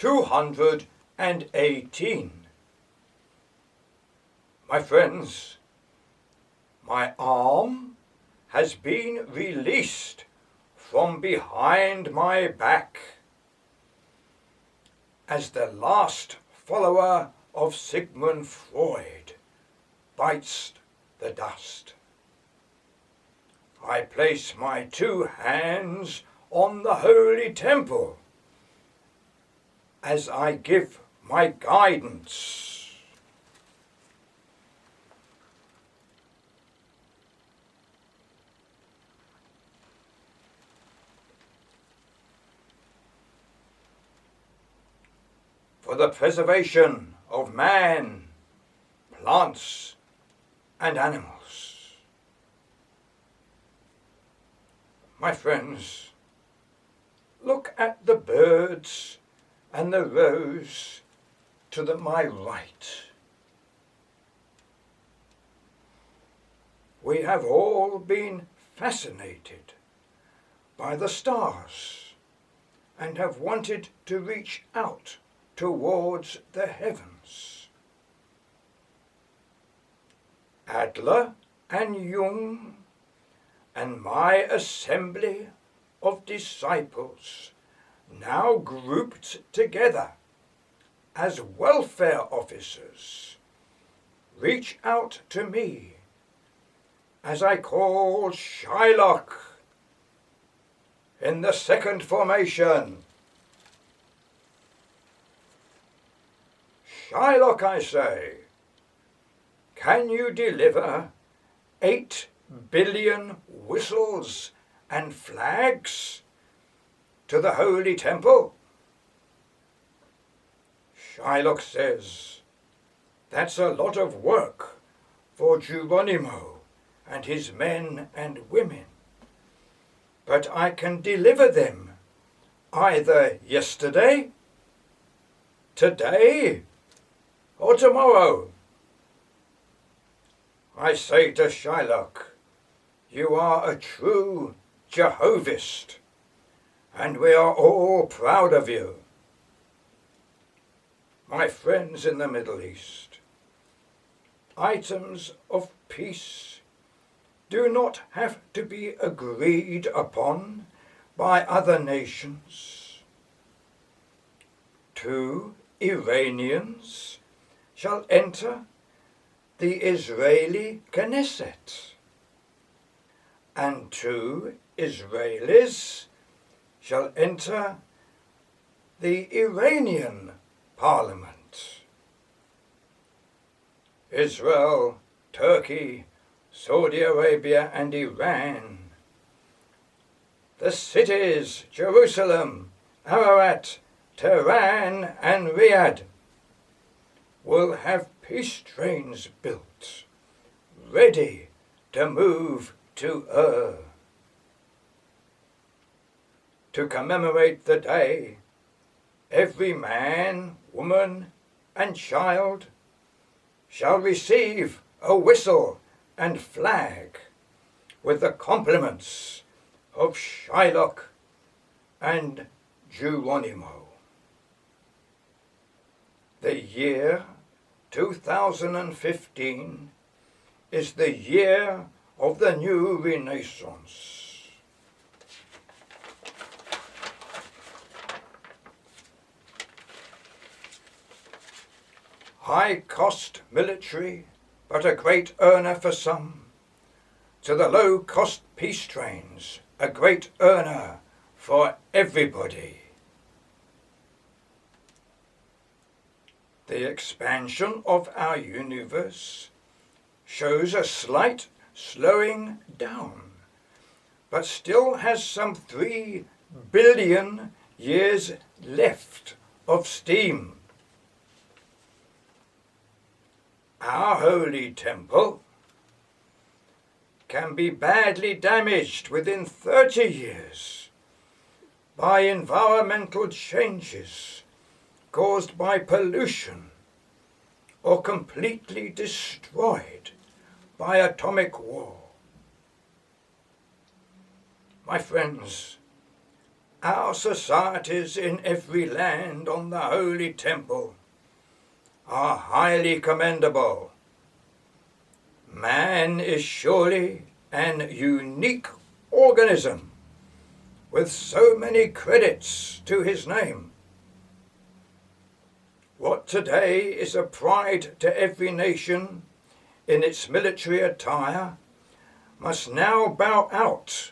218. My friends, my arm has been released from behind my back as the last follower of Sigmund Freud bites the dust. I place my 2 hands on the holy temple as I give my guidance. For the preservation of man, plants, and animals. My friends, look at the birds and the rose to my right. We have all been fascinated by the stars and have wanted to reach out towards the heavens. Adler and Jung and my assembly of disciples, now grouped together as welfare officers, reach out to me as I call Shylock in the 2nd formation. Shylock, I say, can you deliver 8 billion whistles and flags to the Holy Temple? Shylock says, that's a lot of work for Geronimo and his men and women, but I can deliver them either yesterday, today, or tomorrow. I say to Shylock, you are a true Jehovist, and we are all proud of you. My friends in the Middle East, items of peace do not have to be agreed upon by other nations. 2 Iranians shall enter the Israeli Knesset, and 2 Israelis shall enter the Iranian Parliament. Israel, Turkey, Saudi Arabia and Iran, the cities Jerusalem, Ararat, Tehran and Riyadh will have peace trains built, ready to move to Ur. To commemorate the day, every man, woman, and child shall receive a whistle and flag with the compliments of Shylock and Geronimo. The year 2015 is the year of the new Renaissance. High-cost military, but a great earner for some, to the low-cost peace trains, a great earner for everybody. The expansion of our universe shows a slight slowing down, but still has some 3 billion years left of steam. Our holy temple can be badly damaged within 30 years by environmental changes caused by pollution, or completely destroyed by atomic war. My friends, Our societies in every land on the Holy Temple are highly commendable. Man is surely an unique organism with so many credits to his name. What today is a pride to every nation in its military attire must now bow out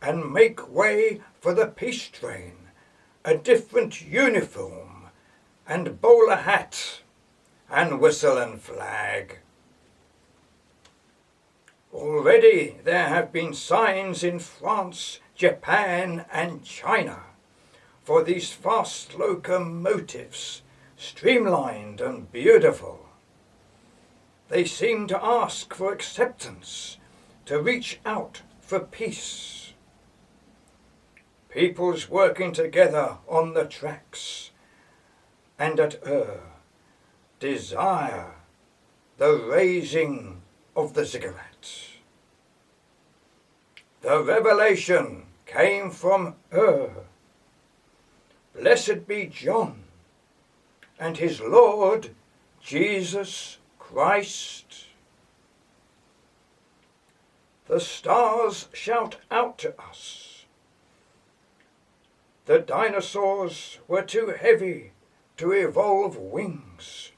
and make way for the peace train, a different uniform and bowler hat and whistle and flag. Already there have been signs in France, Japan and China for these fast locomotives, streamlined and beautiful. They seem to ask for acceptance, to reach out for peace. Peoples working together on the tracks and at desire the raising of the ziggurat. The revelation came from Blessed be John and his Lord Jesus Christ. The stars shout out to us. The dinosaurs were too heavy to evolve wings,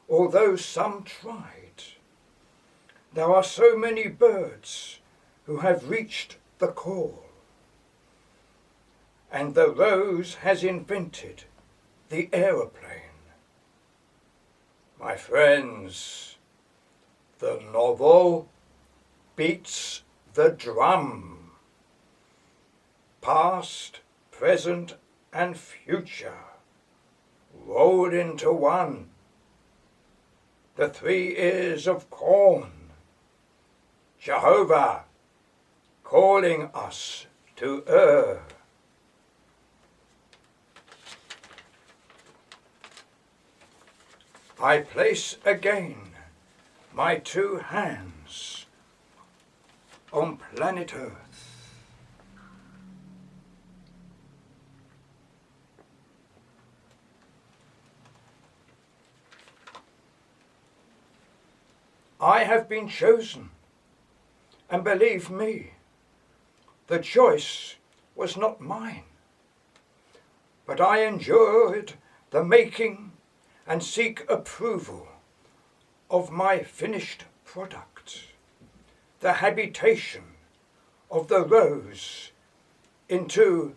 although some tried. There are so many birds who have reached the call, and the rose has invented the aeroplane. My friends, the novel beats the drum. Past, present, and future rolled into one. The 3 ears of corn. Jehovah calling us to I place again my 2 hands on planet Earth. I have been chosen, and believe me, the choice was not mine, but I endured the making and seek approval of my finished product, the habitation of the rose into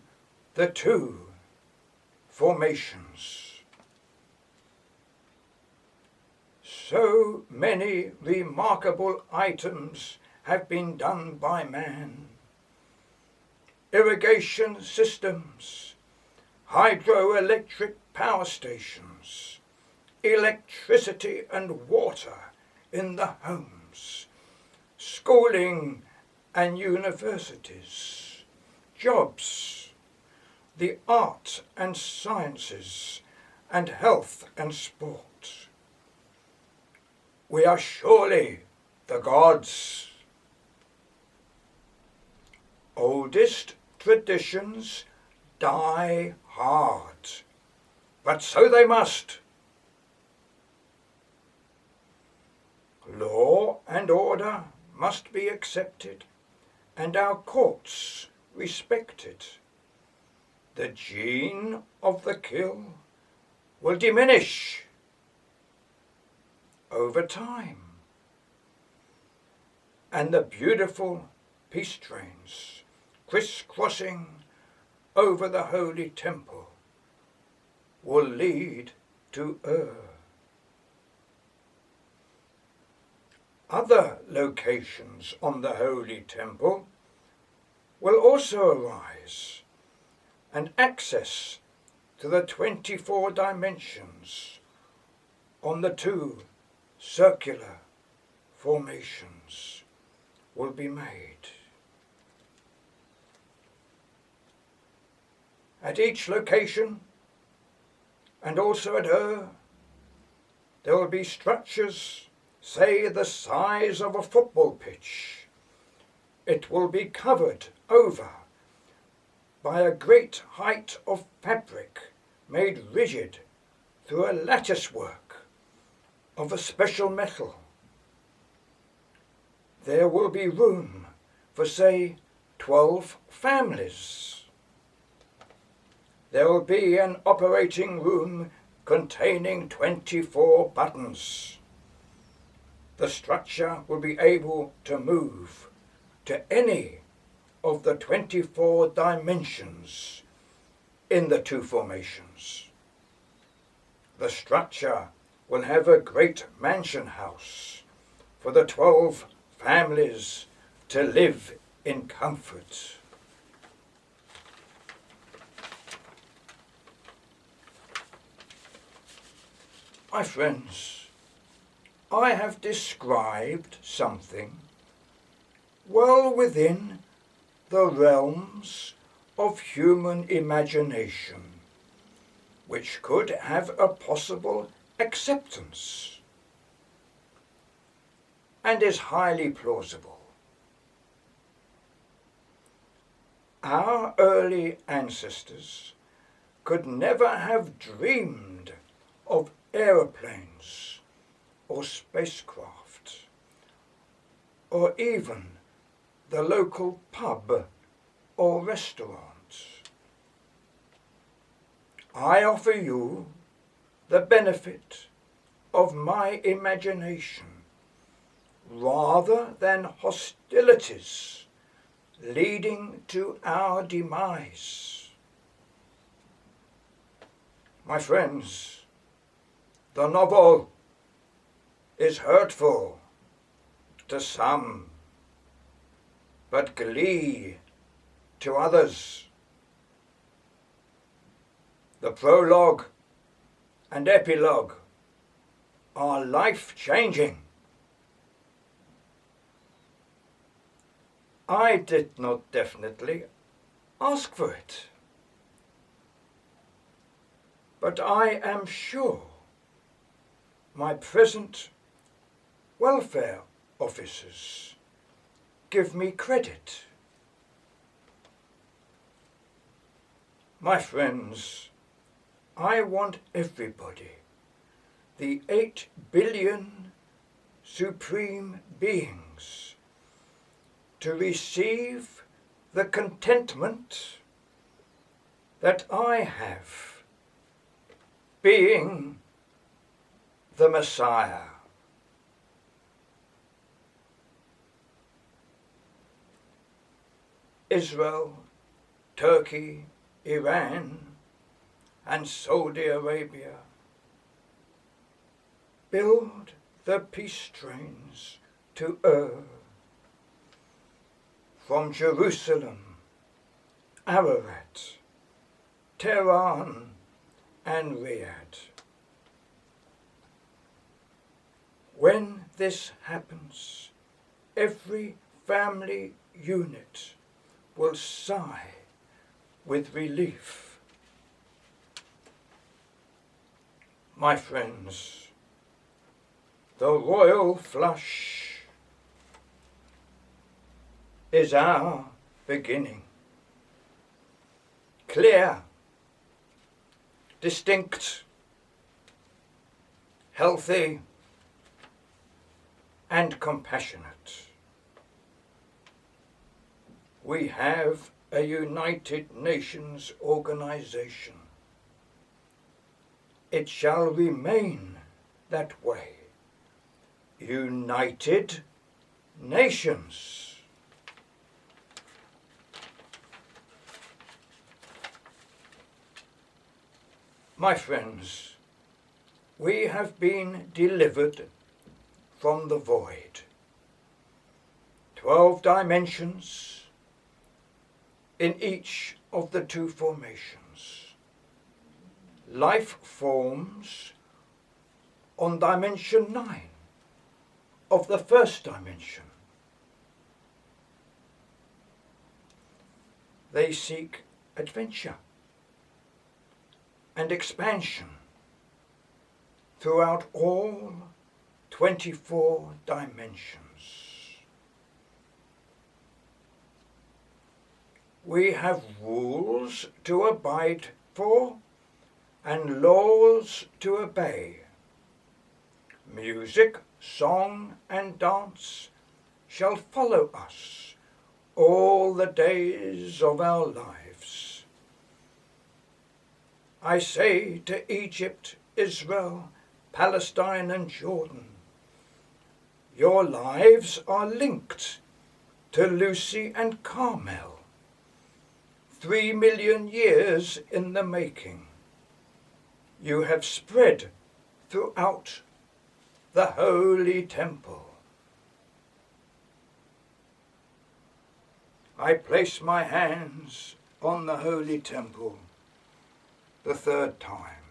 the 2 formations. So many remarkable items have been done by man. Irrigation systems, hydroelectric power stations, electricity and water in the homes, schooling and universities, jobs, the arts and sciences, and health and sport. We are surely the gods. Oldest traditions die hard, but so they must. Law and order must be accepted, and our courts respected. The gene of the kill will diminish over time, and the beautiful peace trains crisscrossing over the Holy Temple will lead to Other locations on the Holy Temple will also arise, and access to the 24 dimensions on the 2 circular formations will be made. At each location, and also at there will be structures, say the size of a football pitch. It will be covered over by a great height of fabric made rigid through a lattice work of a special metal. There will be room for, say, 12 families. There will be an operating room containing 24 buttons. The structure will be able to move to any of the 24 dimensions in the two formations. The structure will have a great mansion house for the 12 families to live in comfort. My friends, I have described something well within the realms of human imagination, which could have a possible acceptance and is highly plausible. Our early ancestors could never have dreamed of aeroplanes or spacecraft, or even the local pub or restaurant. I offer you the benefit of my imagination rather than hostilities leading to our demise. My friends, the novel is hurtful to some, but glee to others. The prologue and epilogue are life-changing. I did not definitely ask for it, but I am sure my present welfare officers give me credit. My friends, I want everybody, the 8 billion supreme beings, to receive the contentment that I have, being the Messiah. Israel, Turkey, Iran, and Saudi Arabia build the peace trains to Ur. From Jerusalem, Ararat, Tehran, and Riyadh. When this happens, every family unit will sigh with relief. My friends, the royal flush is our beginning. Clear, distinct, healthy, and compassionate. We have a United Nations organization. It shall remain that way. United Nations. My friends, we have been delivered from the void. 12 dimensions in each of the two formations. Life forms on dimension 9 of the first dimension. They seek adventure and expansion throughout all 24 dimensions. we have rules to abide for and laws to obey. Music, song, and dance shall follow us all the days of our lives. I say to Egypt, Israel, Palestine, and Jordan, your lives are linked to Lucy and Carmel, 3 million years in the making. You have spread throughout the Holy Temple. I place my hands on the Holy Temple the third time.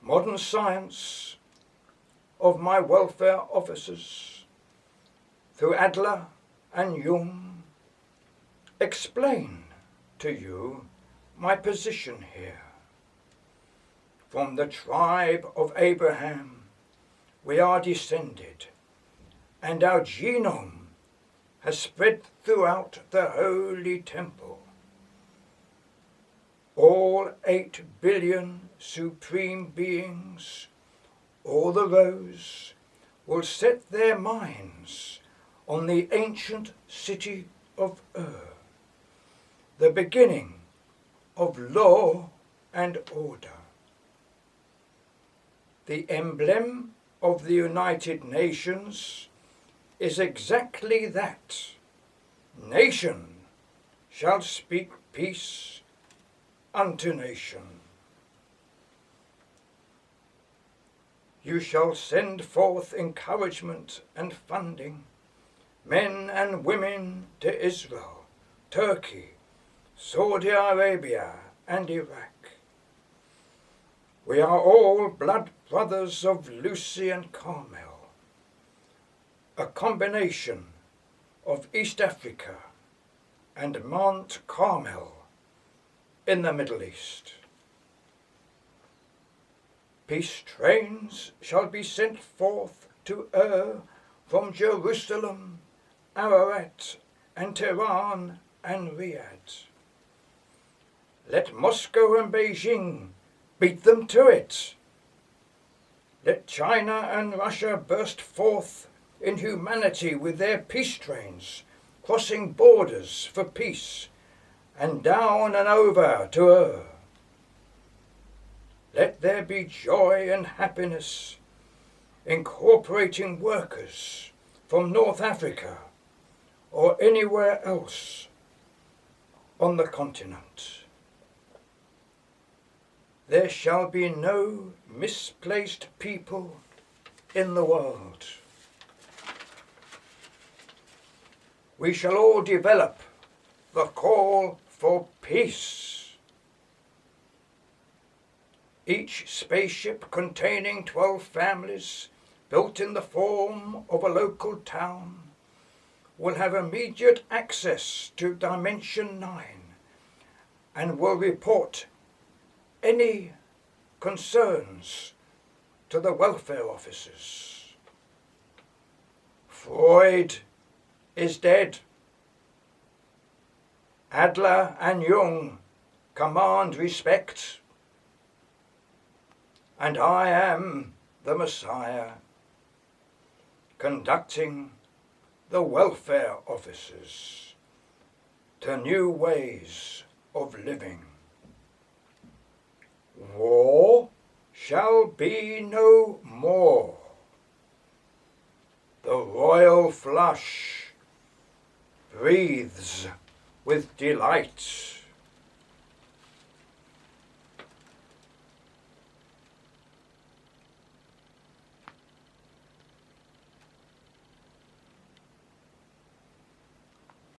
Modern science of my welfare officers, through Adler and Jung, explain to you my position here. From the tribe of Abraham we are descended, and our genome has spread throughout the Holy Temple. All 8 billion supreme beings, all the rows, will set their minds on the ancient city of Ur, the beginning of law and order. The emblem of the United Nations is exactly that. Nation shall speak peace unto nation. You shall send forth encouragement and funding, men and women to Israel, Turkey, Saudi Arabia, and Iraq. We are all blood brothers of Lucy and Carmel, a combination of East Africa and Mount Carmel in the Middle East. Peace trains shall be sent forth to Ur from Jerusalem, Ararat, and Tehran and Riyadh. Let Moscow and Beijing beat them to it. Let China and Russia burst forth in humanity with their peace trains, crossing borders for peace, and down and over to Ur. Let there be joy and happiness, incorporating workers from North Africa or anywhere else on the continent. There shall be no misplaced people in the world. We shall all develop the call for peace. Each spaceship containing 12 families, built in the form of a local town, will have immediate access to Dimension 9 and will report any concerns to the welfare officers. Freud is dead. Adler and Jung command respect, and I am the Messiah, conducting the welfare officers to new ways of living. War shall be no more. The royal flush breathes with delight.